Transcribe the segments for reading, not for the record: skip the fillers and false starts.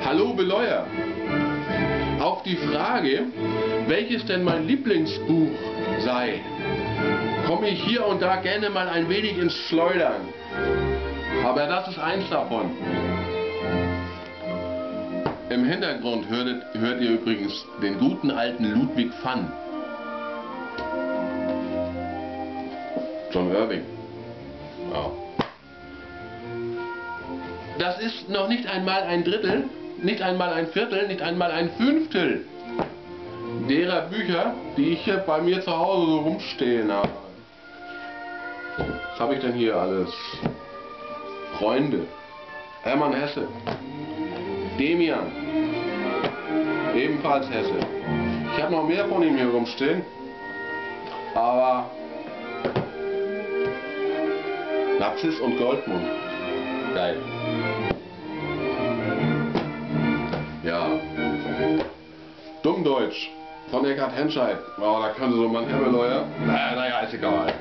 Hallo Beleuer! Auf die Frage, welches denn mein Lieblingsbuch sei, komme ich hier und da gerne mal ein wenig ins Schleudern. Aber das ist eins davon. Im Hintergrund hört ihr übrigens den guten alten Ludwig van. John Irving. Ja. Das ist noch nicht einmal ein Drittel, nicht einmal ein Viertel, nicht einmal ein Fünftel derer Bücher, die ich hier bei mir zu Hause so rumstehen habe. Was habe ich denn hier alles? Freunde, Hermann Hesse, Demian, ebenfalls Hesse. Ich habe noch mehr von ihm hier rumstehen, aber Narziss und Goldmund. Geil. Ja. Dummdeutsch von Eckhard Henscheid. Oh, da könnte so mancher Beleuer. Naja, ist egal.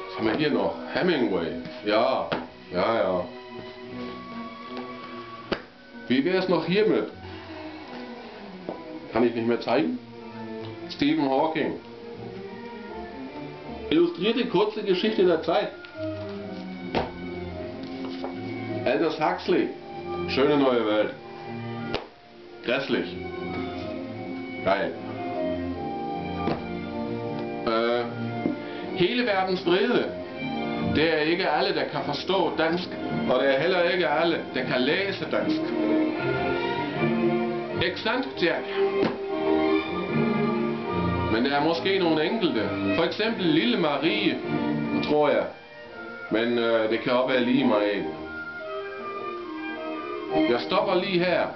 Was haben wir hier noch? Hemingway. Ja. Ja. Wie wäre es noch hiermit? Kann ich nicht mehr zeigen? Stephen Hawking. Illustrierte kurze Geschichte der Zeit. Aldous Huxley. Schöne neue Welt. Grässlich. Geil. Hele verdens vrede. Det er ikke alle, der kan forstå dansk, og det er heller ikke alle, der kan læse dansk. Ikke sandt, Jack? Men der er måske nogle enkelte. For eksempel Lille Marie, tror jeg. Men det kan også være lige mig. Jeg stopper lige her.